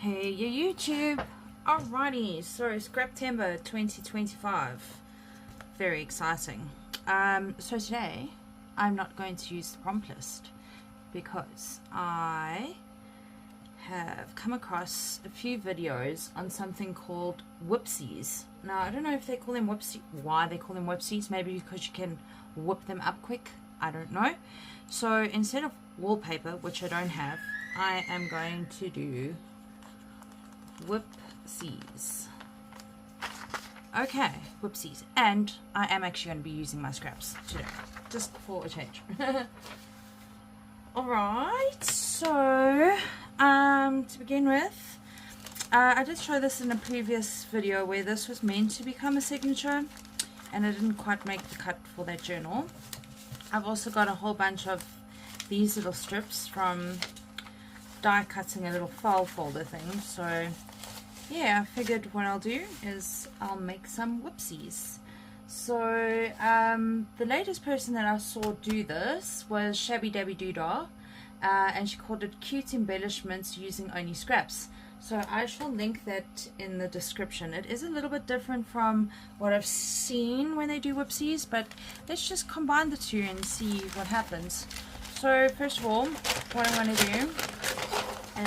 Hey, your YouTube. Alrighty, so September 2025. Very exciting. So today I'm not going to use the prompt list because I have come across a few videos on something called whipsies. Now I don't know if they call them why they call them whipsies. Maybe because you can whip them up quick. I don't know. So instead of wallpaper, which I don't have, I am going to do whipsies. Okay, whipsies. And I am actually going to be using my scraps today, just for a change. Alright, so to begin with, I did show this in a previous video where this was meant to become a signature and I didn't quite make the cut for that journal. I've also got a whole bunch of these little strips from die cutting a little file folder thing, so yeah, I figured what I'll do is I'll make some whipsies. So the latest person that I saw do this was Shabby Dabby Doodah, and she called it Cute Embellishments Using Only Scraps. So I shall link that in the description. It is a little bit different from what I've seen when they do whipsies, but let's just combine the two and see what happens. So first of all, what I'm going to do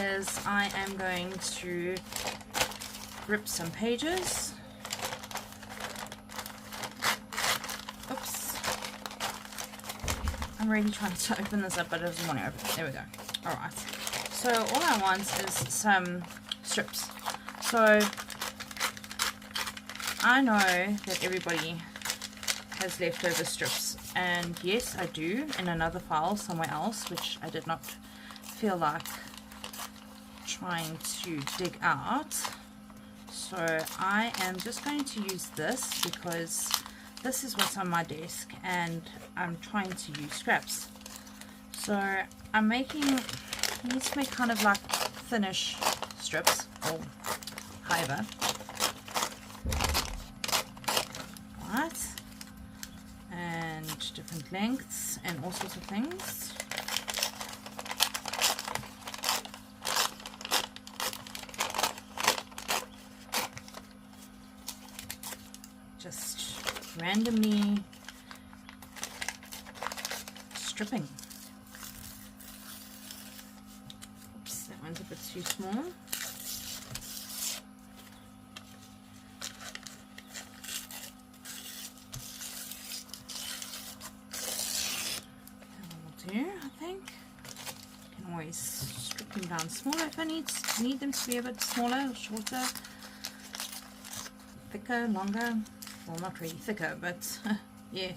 is I am going to rip some pages. Oops. I'm really trying to open this up, but it doesn't want to open. There we go. Alright. So all I want is some strips. So I know that everybody has leftover strips. And yes, I do in another file somewhere else, which I did not feel like trying to dig out. So I am just going to use this because this is what's on my desk and I'm trying to use scraps. So I'm making, I need to make kind of like thinnish strips, or however. Right. And different lengths and all sorts of things. Just randomly stripping. Oops, that one's a bit too small. That will do, I think. Can always strip them down smaller if I need them to be a bit smaller, shorter, thicker, longer. Well, not really thicker, but yeah.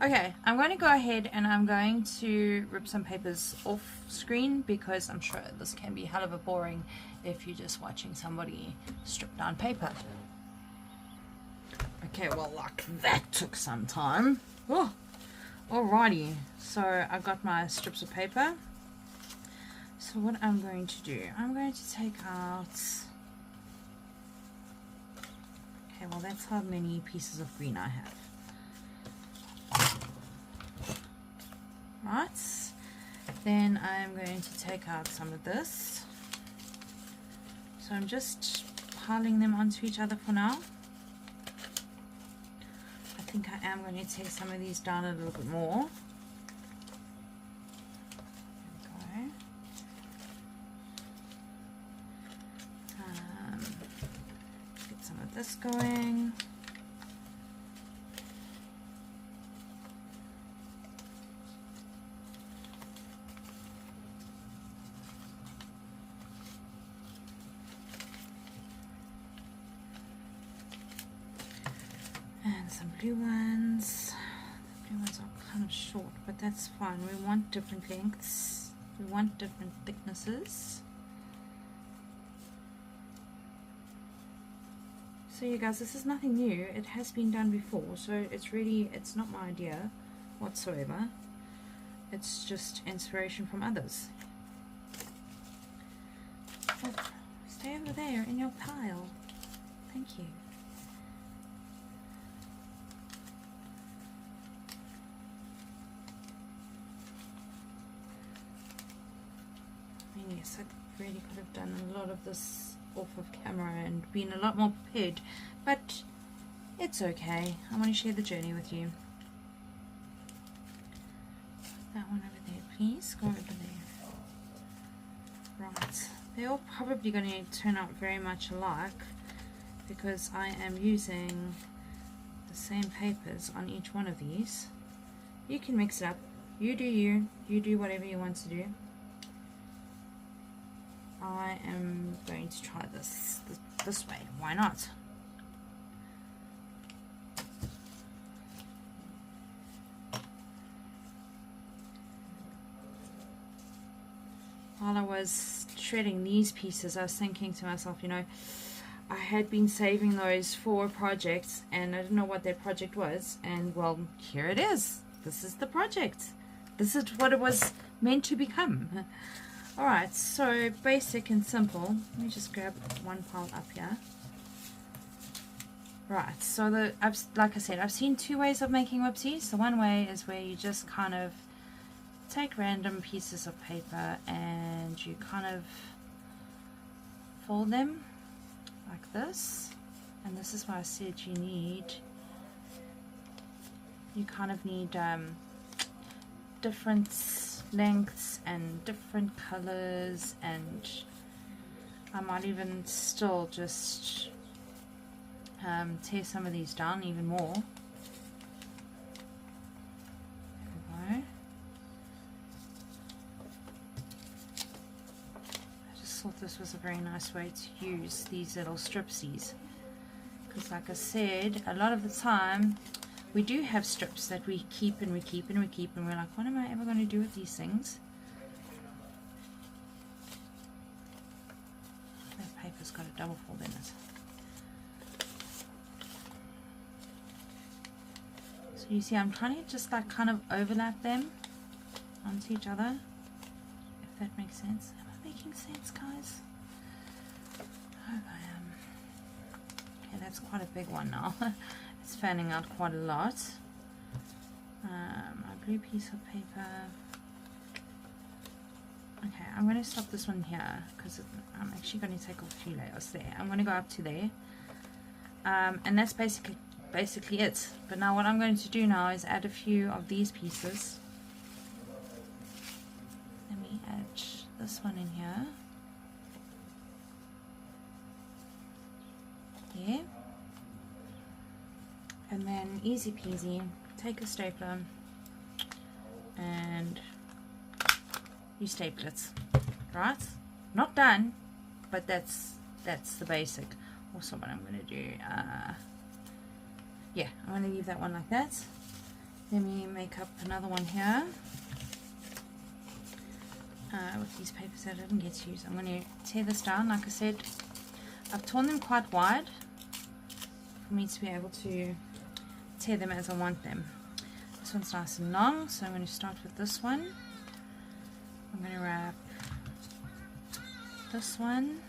Okay, I'm going to go ahead and I'm going to rip some papers off screen because I'm sure this can be hell of a boring if you're just watching somebody strip down paper. Okay, well, like that took some time. Oh, alrighty. So I've got my strips of paper. So what I'm going to do, I'm going to take out... Okay, well that's how many pieces of green I have. Right, then I'm going to take out some of this. So I'm just piling them onto each other for now. I think I am going to take some of these down a little bit more. This going. And some blue ones. The blue ones are kind of short, but that's fine. We want different lengths. We want different thicknesses. So you guys, this is nothing new. It has been done before, so it's not my idea whatsoever. It's just inspiration from others. Oh, stay over there in your pile. Thank you. I mean, yes, I really could have done a lot of this off of camera and been a lot more prepared, but it's okay. I want to share the journey with you. That one over there, please. Go over there. Right. They're all probably going to turn out very much alike because I am using the same papers on each one of these. You can mix it up. You do you. You do whatever you want to do. I am going to try this way. Why not? While I was shredding these pieces, I was thinking to myself, you know, I had been saving those for a project and I didn't know what that project was, and well, here it is. This is the project. This is what it was meant to become. Alright, so basic and simple. Let me just grab one pile up here. Right, so like I said, I've seen two ways of making whipsies. The one way is where you just kind of take random pieces of paper and you kind of fold them like this. And this is why I said you kind of need different lengths and different colors, and I might even still just tear some of these down even more. There we go. I just thought this was a very nice way to use these little stripsies, because like I said, a lot of the time we do have strips that we keep and we keep and we keep, and we're like, what am I ever going to do with these things? That paper's got a double fold in it. So you see, I'm trying to just like kind of overlap them onto each other, if that makes sense. Am I making sense, guys? I hope I am. Okay, that's quite a big one now. It's fanning out quite a lot. My blue piece of paper. Okay, I'm going to stop this one here because I'm actually going to take off a few layers there. I'm going to go up to there. And that's basically it. But now what I'm going to do now is add a few of these pieces. Let me add this one in here. Yeah. And then easy peasy, take a stapler and you staple it, right? Not done, but that's the basic. Also, what I'm going to do, yeah, I'm going to leave that one like that. Let me make up another one here with these papers that I didn't get to use. I'm going to tear this down. Like I said, I've torn them quite wide for me to be able to tear them as I want them. This one's nice and long, so I'm going to start with this one. I'm going to wrap this one,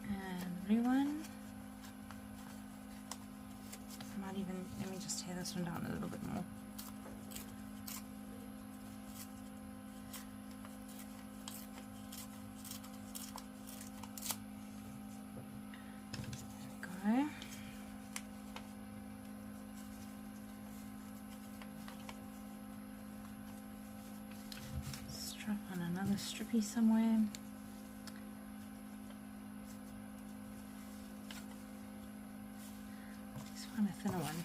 and blue one. I might even, let me just tear this one down a little bit more. There we go. Strap on another strippy somewhere. Let's find a thinner one.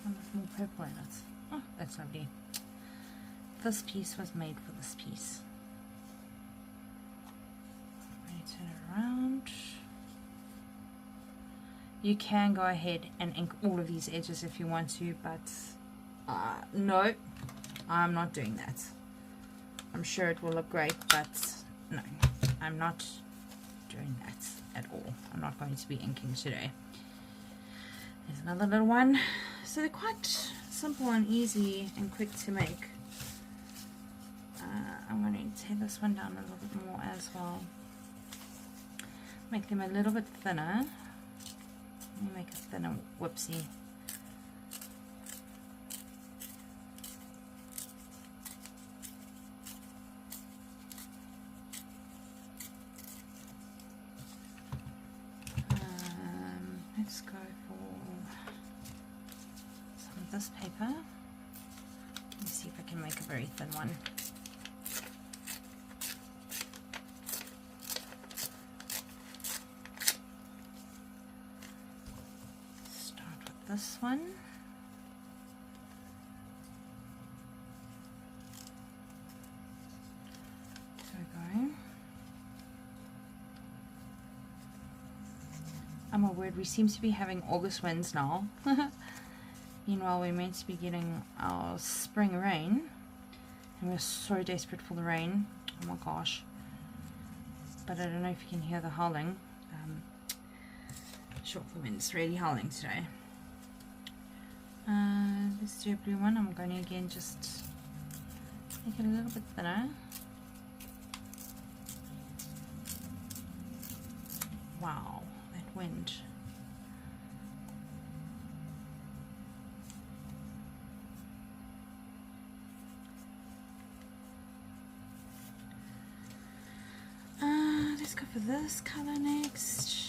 One with more purple in it. Oh, that's lovely. This piece was made for this piece. Turn it around. You can go ahead and ink all of these edges if you want to, but no, I'm not doing that. I'm sure it will look great, but no, I'm not doing that at all. I'm not going to be inking today. There's another little one. So they're quite simple and easy and quick to make. I'm going to tear this one down a little bit more as well. Make them a little bit thinner. Let me make a thinner whipsie. let's go for some of this paper. Let me see if I can make a very thin one. Start with this one. There we go. Oh my word, we seem to be having August winds now. Meanwhile, we're meant to be getting our spring rain, and we're so desperate for the rain. Oh my gosh. But I don't know if you can hear the howling. Sure, the wind's really howling today. Let's do a blue one. I'm going to again just make it a little bit thinner. Wow, that wind. Let's go for this color next.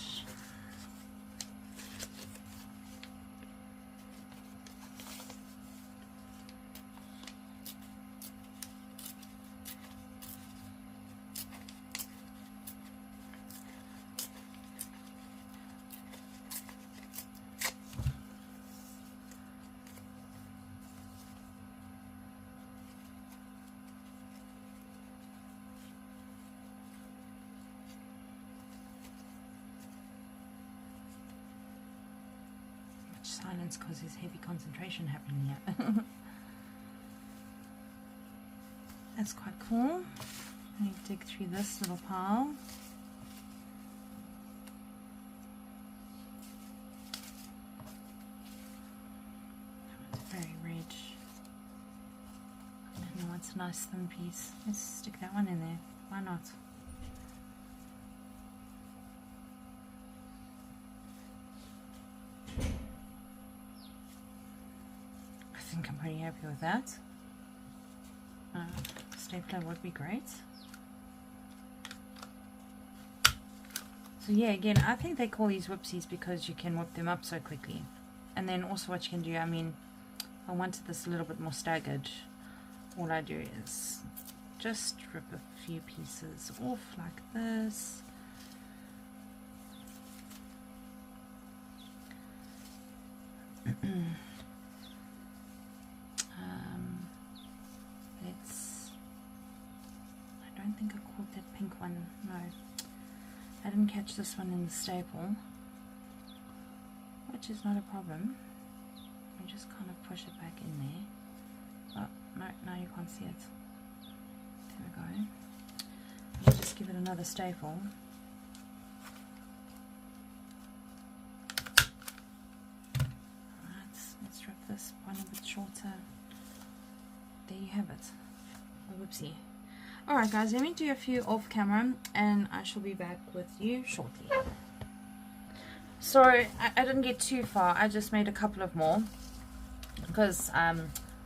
Silence because there's heavy concentration happening here. That's quite cool. Let me dig through this little pile. That one's very red. No, it's a nice thin piece. Let's stick that one in there. Why not? I think I'm pretty happy with that. Stapler would be great. So yeah, again, I think they call these whipsies because you can whip them up so quickly. And then also what you can do, I mean, I wanted this a little bit more staggered. All I do is just rip a few pieces off like this. I don't think I caught that pink one. No, I didn't catch this one in the staple, which is not a problem. I just kind of push it back in there. Oh, no, now you can't see it. There we go. I'll just give it another staple. Alright, let's rip this one a bit shorter. There you have it. A whipsie. Alright guys, let me do a few off camera and I shall be back with you shortly. So I didn't get too far, I just made a couple of more because I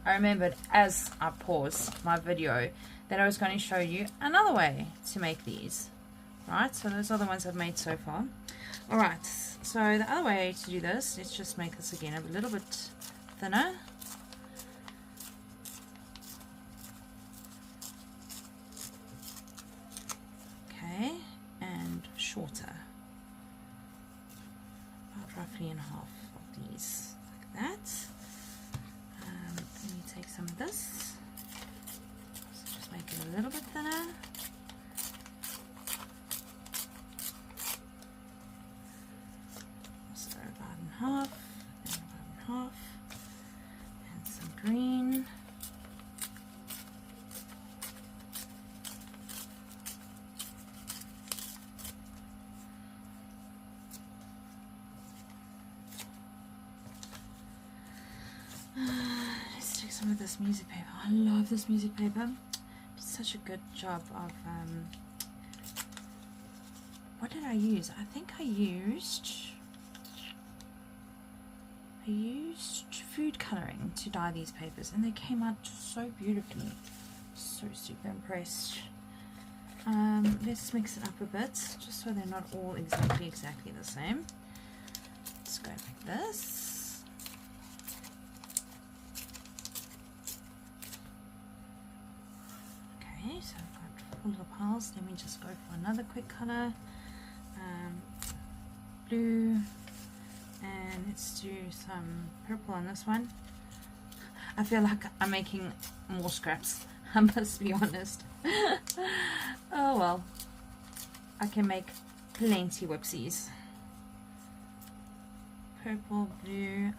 remembered as I paused my video that I was going to show you another way to make these. Right, so those are the ones I've made so far. Alright, so the other way to do this, let's just make this again a little bit thinner. And shorter, about roughly in half of these, like that. Let me take some of this, so just make it a little bit thinner. So about in half, and about in half, and some green. Let's take some of this music paper. I love this music paper. It's such a good job of what did I use? I think I used food coloring to dye these papers and they came out so beautifully. So super impressed. Let's mix it up a bit just so they're not all exactly the same. Let's just go like this. Okay, so I've got 4 little piles. Let me just go for another quick color. Blue, and let's do some purple on this one. I feel like I'm making more scraps, I must be honest. Oh well, I can make plenty whipsies. Purple, blue,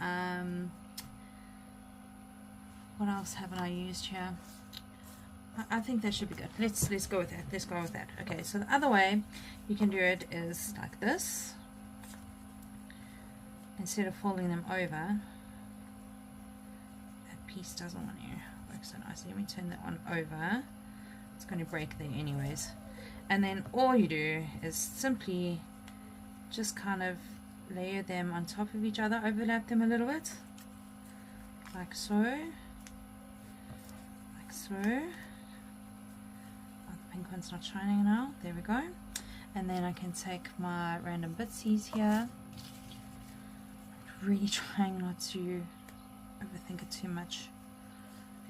what else haven't I used here? I think that should be good. Let's go with that. Let's go with that. Okay, so the other way you can do it is like this. Instead of folding them over, that piece doesn't want to work so nicely. Let me turn that one over. It's going to break there anyways. And then all you do is simply just kind of layer them on top of each other, overlap them a little bit, like so, like so. Oh, the pink one's not shining now. There we go. And then I can take my random bitsies here. Really trying not to overthink it too much.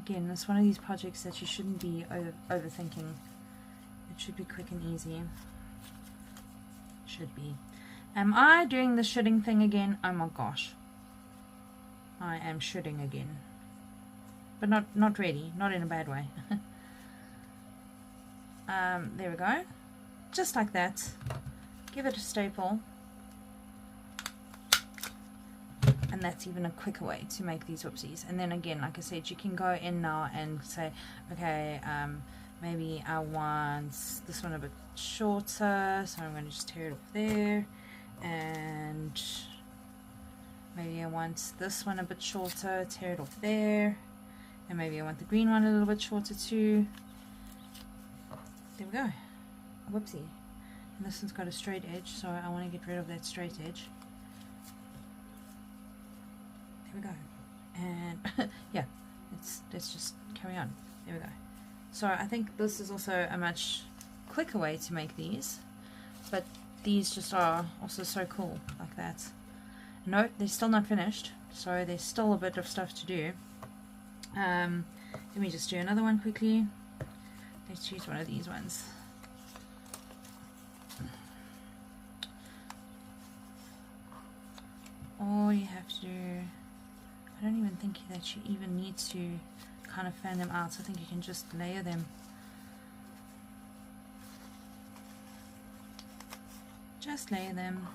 Again, it's one of these projects that you shouldn't be overthinking. It should be quick and easy. Should be. Am I doing the shoulding thing again? Oh my gosh. I am shoulding again. But not really. Not in a bad way. There we go. Just like that. Give it a staple. And that's even a quicker way to make these whoopsies. And then again, like I said, you can go in now and say, okay, maybe I want this one a bit shorter, so I'm going to just tear it off there. And maybe I want this one a bit shorter, tear it off there. And maybe I want the green one a little bit shorter too. There we go, a whoopsie. And this one's got a straight edge, so I want to get rid of that straight edge. There we go. And yeah, let's just carry on. There we go. So I think this is also a much quicker way to make these, but these just are also so cool like that. No, they're still not finished, so there's still a bit of stuff to do. Let me just do another one quickly. Let's choose one of these ones. All you have to do, I don't even think that you even need to kind of fan them out. I think you can just layer them. Just layer them.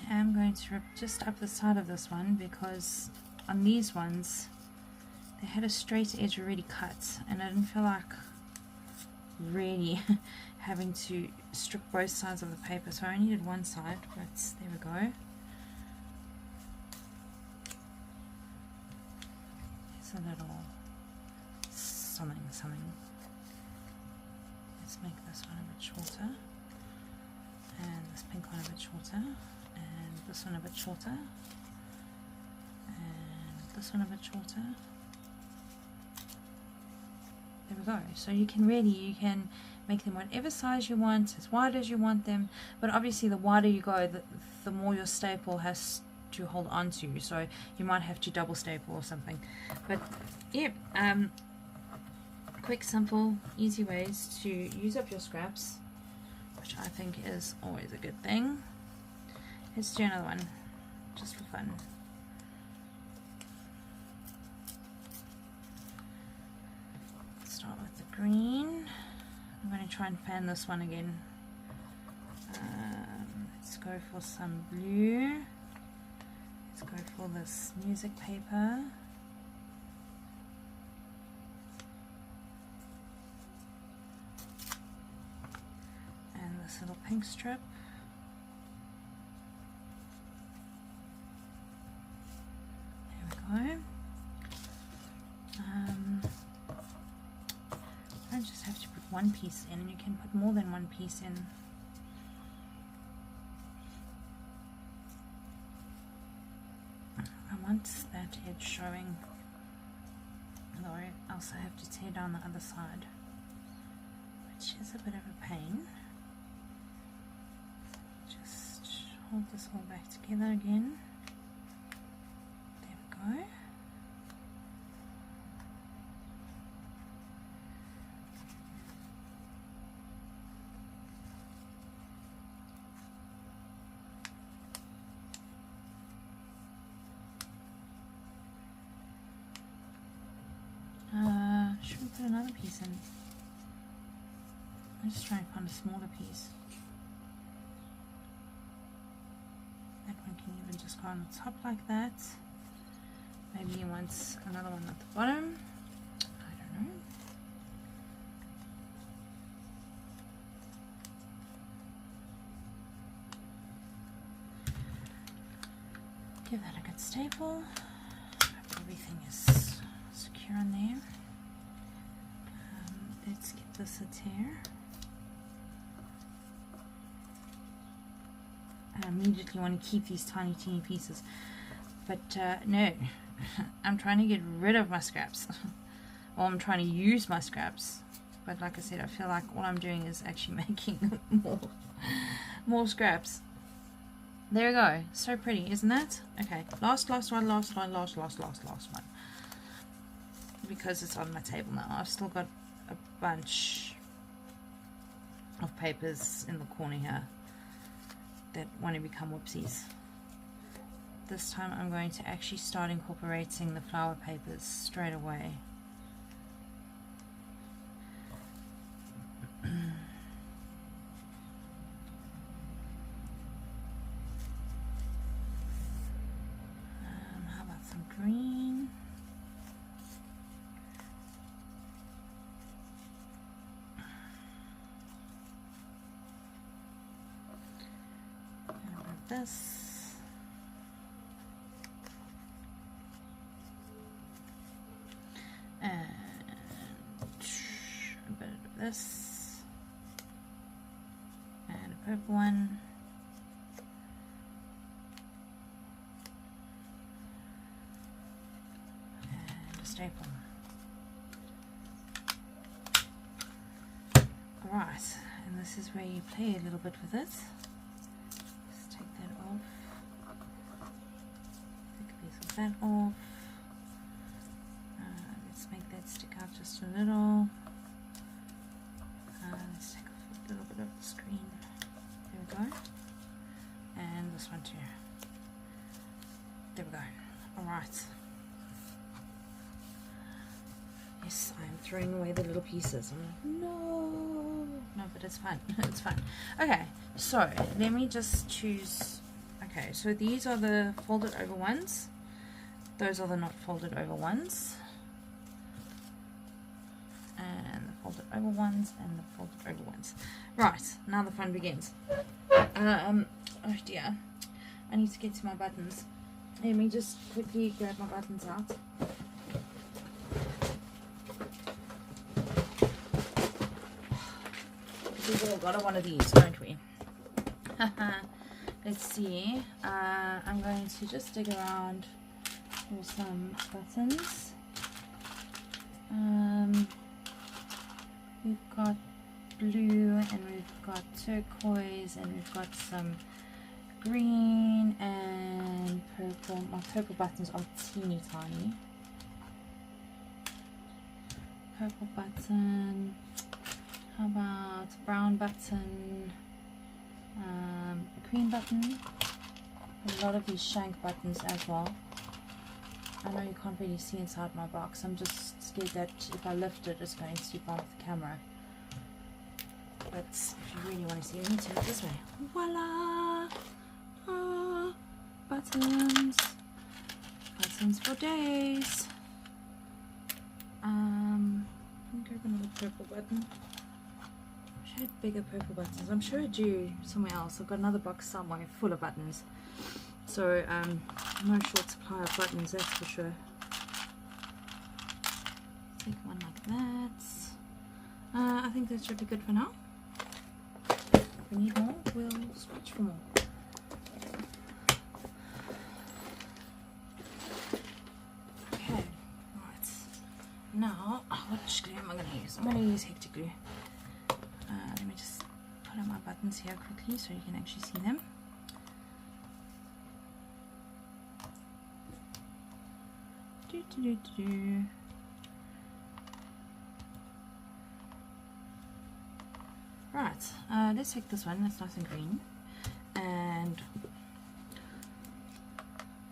I'm going to rip just up the side of this one because on these ones they had a straight edge already cut and I didn't feel like really having to strip both sides of the paper, so I only did one side, but there we go. It's a little something. Let's make this one a bit shorter and this pink one a bit shorter. And this one a bit shorter, and this one a bit shorter. There we go. So you can make them whatever size you want, as wide as you want them, but obviously the wider you go, the more your staple has to hold on to, so you might have to double staple or something. But yeah, quick, simple, easy ways to use up your scraps, which I think is always a good thing. Let's do another one, just for fun. Let's start with the green. I'm going to try and fan this one again. Let's go for some blue. Let's go for this music paper. And this little pink strip. Go. one piece in, and you can put more than one piece in. I want that edge showing, though else I have to tear down the other side, which is a bit of a pain. Just hold this all back together again. There we go. Should we put another piece in? I'm just trying to find a smaller piece. That one can even just go on the top like that. Maybe you want another one at the bottom. I don't know. Give that a good staple. Hope everything is secure in there. Let's give this a tear. I immediately want to keep these tiny teeny pieces, but no, I'm trying to get rid of my scraps. Well, I'm trying to use my scraps, but like I said, I feel like all I'm doing is actually making more scraps. There we go. So pretty, isn't that? Okay, last one, last one. Because it's on my table now. I've still got a bunch of papers in the corner here that want to become whipsies. This time I'm going to actually start incorporating the flower papers straight away. How about some green? This and a bit of this and a purple one and a staple. Alright, and this is where you play a little bit with it. That off. Let's make that stick out just a little. Let's take off a little bit of the screen. There we go. And this one too. There we go. Alright. Yes, I'm throwing away the little pieces. I'm like, no. No, but it's fine. It's fine. Okay, so let me just choose. Okay, so these are the folded over ones. Those are the not folded over ones, and the folded over ones, and the folded over ones. Right, now the fun begins. Oh dear, I need to get to my buttons. Let me just quickly grab my buttons out. We've all got one of these, don't we? Let's see. I'm going to just dig around. Here's some buttons. We've got blue, and we've got turquoise, and we've got some green and purple. My purple buttons are teeny tiny. Purple button. How about brown button? A green button. A lot of these shank buttons as well. I know you can't really see inside my box. I'm just scared that if I lift it, it's going to bump the camera. But if you really want to see, let me turn it this way. Voila! Buttons. Buttons for days. Let me grab another purple button. I wish I had bigger purple buttons. I'm sure I do somewhere else. I've got another box somewhere full of buttons. So, no short supply of buttons, that's for sure. Take one like I think that should be good for now. If we need more, we'll switch for more. Okay, right. Now, which glue am I going to use? I'm going to use hectic glue. Let me just put on my buttons here quickly so you can actually see them. Right, let's take this one, that's nice and green, and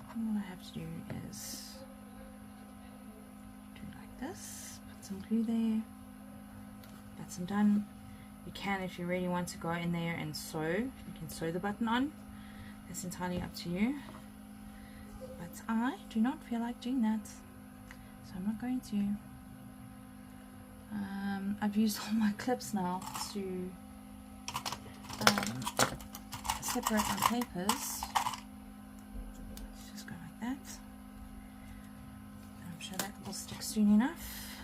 all I have to do is do it like this, put some glue there, that's done. You can, if you really want to go in there and sew, you can sew the button on, it's entirely up to you, but I do not feel like doing that, so I'm not going to. I've used all my clips now to separate my papers. Let's just go like that. I'm sure that will stick soon enough.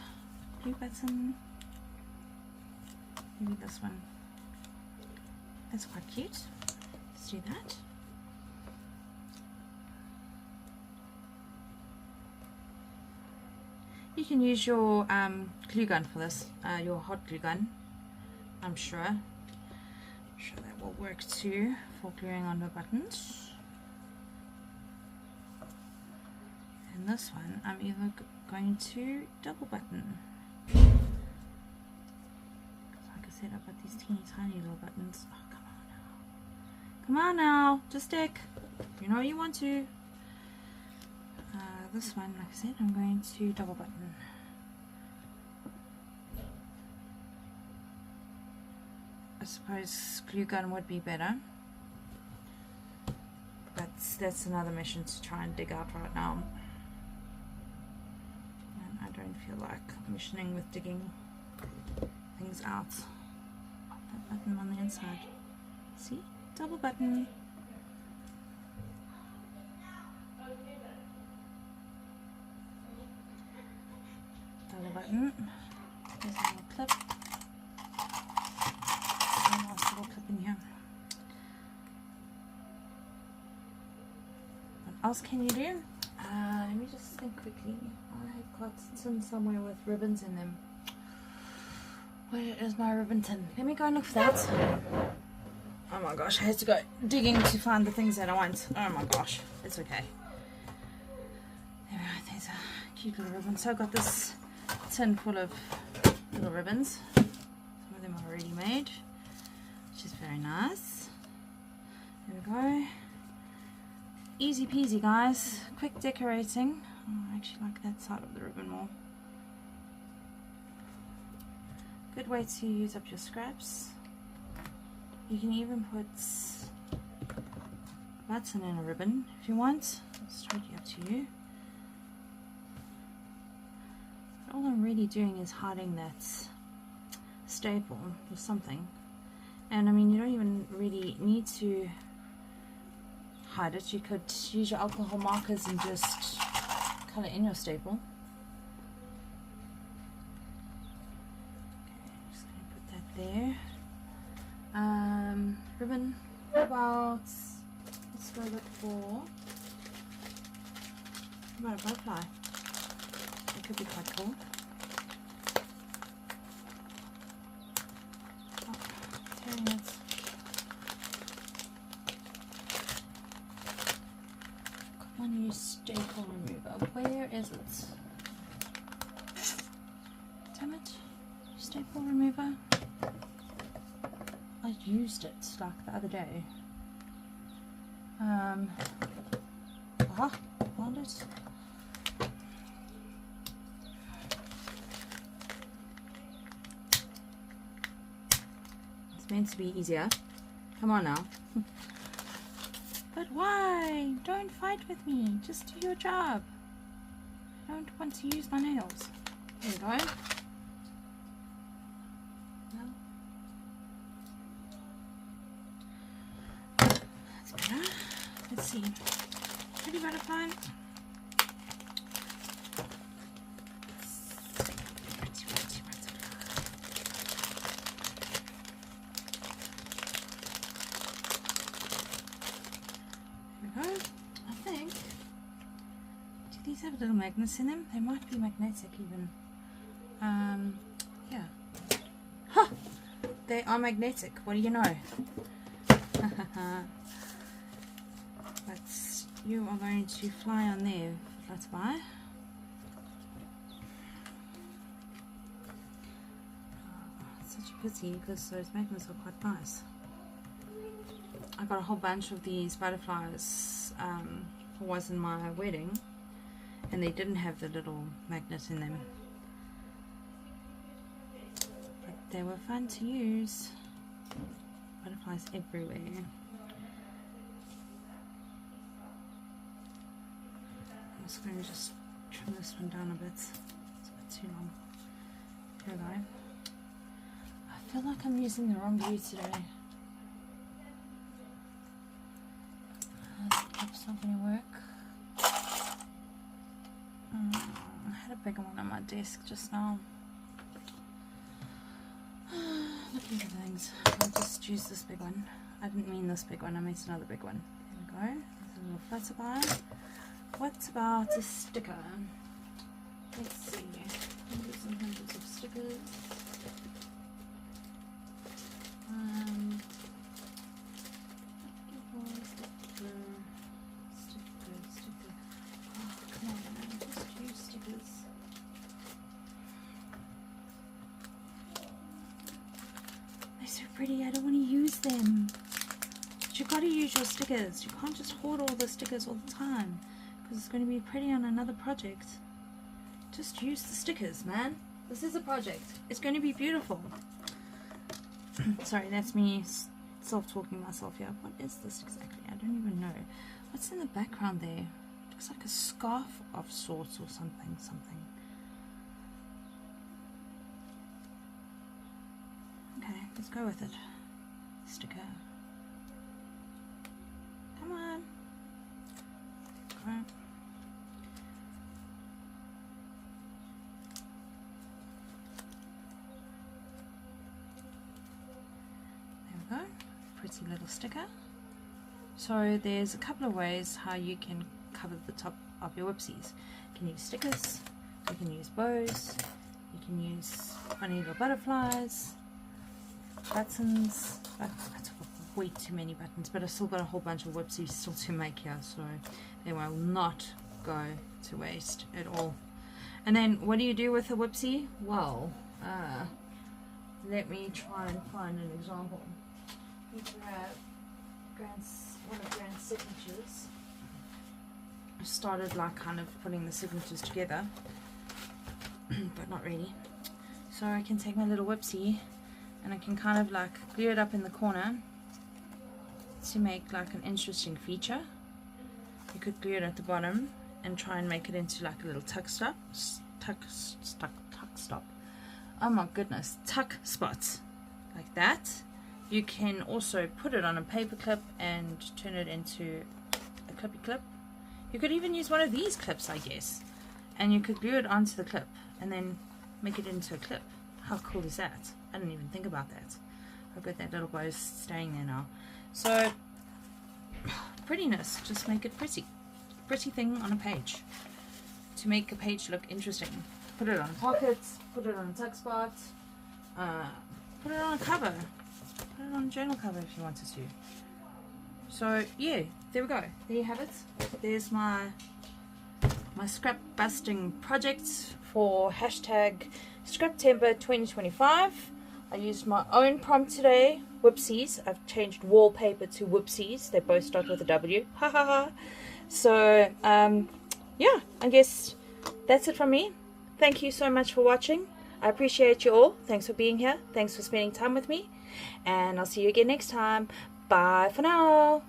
Glue button. Maybe this one. That's quite cute. Let's do that. You can use your glue gun for this, your hot glue gun, I'm sure. That will work too for gluing on the buttons. And this one, I'm either going to double button. Like I said, I've got these teeny tiny little buttons. Oh, come on now. Come on now, just stick. You know you want to. This one, like I said, I'm going to double button. I suppose glue gun would be better, but that's another mission to try and dig out right now. And I don't feel like missioning with digging things out. That button on the inside. See? Double button. Button. There's a little clip. A nice little clip in here. What else can you do? Let me just think quickly. I've got tin somewhere with ribbons in them. Where is my ribbon tin? Let me go and look for that. Oh my gosh, I had to go digging to find the things that I want. Oh my gosh, it's okay. There we are, there's a cute little ribbon. So I've got this tin full of little ribbons. Some of them are already made, which is very nice. There we go. Easy peasy, guys. Quick decorating. Oh, I actually like that side of the ribbon more. Good way to use up your scraps. You can even put a button in a ribbon if you want. It's totally up to you. All I'm really doing is hiding that staple or something, and I mean you don't even really need to hide it. You could use your alcohol markers and just colour in your staple. Okay, I'm just going to put that there. Ribbon, about, let's go look for, what about a butterfly? It could be quite cool. Oh, tearing it. Come on, use staple remover. Where is it? Damn it. Staple remover. I used it like the other day. Found it. Meant to be easier. Come on now. But why? Don't fight with me. Just do your job. I don't want to use my nails. There we go. Well, that's better. Let's see. Pretty butterfly. these have little magnets in them. They might be magnetic even. Yeah. Ha! They are magnetic. What do you know? But you are going to fly on there. Let's buy. It's such a pity because those magnets are quite nice. I got a whole bunch of these butterflies was in my wedding, and they didn't have the little magnet in them, but they were fun to use. Butterflies everywhere. I'm just going to just trim this one down a bit. It's a bit too long. There we go. I feel like I'm using the wrong glue today. This clip's not going to work. I had a bigger one on my desk just now. Looking for things. I'll just use this big one. I didn't mean this big one, I meant another big one. There we go. There's a little flutterby. What about a sticker? Let's see. Hundreds and hundreds of stickers. Sticker. Oh, come on, man. Just use stickers. They're so pretty. I don't want to use them. But you got to use your stickers. You can't just hoard all the stickers all the time, because it's going to be pretty on another project. Just use the stickers, man. This is a project. It's going to be beautiful. Sorry, that's me self-talking myself here. What is this exactly? I don't even know. What's in the background there? Looks like a scarf of sorts or something. Okay, let's go with it. Sticker. Come on. Go. There we go. Pretty little sticker. So there's a couple of ways how you can cover the top of your whipsies. You can use stickers, you can use bows, you can use funny little butterflies, buttons. I took way too many buttons, but I've still got a whole bunch of whipsies still to make here, so they will not go to waste at all. And then what do you do with a whipsie? Well, let me try and find an example. You grab one of Grant's signatures. I started like kind of putting the signatures together, but not really. So I can take my little whipsie and I can kind of like glue it up in the corner to make like an interesting feature. You could glue it at the bottom and try and make it into like a little tuck stop. Oh my goodness, tuck spot like that. You can also put it on a paper clip and turn it into a clippy clip. You could even use one of these clips, I guess, and you could glue it onto the clip and then make it into a clip. How cool is that? I didn't even think about that. I've got that little bow staying there now. So, prettiness, just make it pretty. Pretty thing on a page. To make a page look interesting. Put it on pockets, put it on a tuck spot, put it on a cover. Put it on a journal cover if you wanted to. So yeah, there we go. There you have it. There's my scrap busting project for hashtag Scraptember 2025. I used my own prompt today, whipsies. I've changed wallpaper to whipsies. They both start with a W. Ha ha ha. So yeah, I guess that's it from me. Thank you so much for watching. I appreciate you all. Thanks for being here. Thanks for spending time with me. And I'll see you again next time. Bye for now.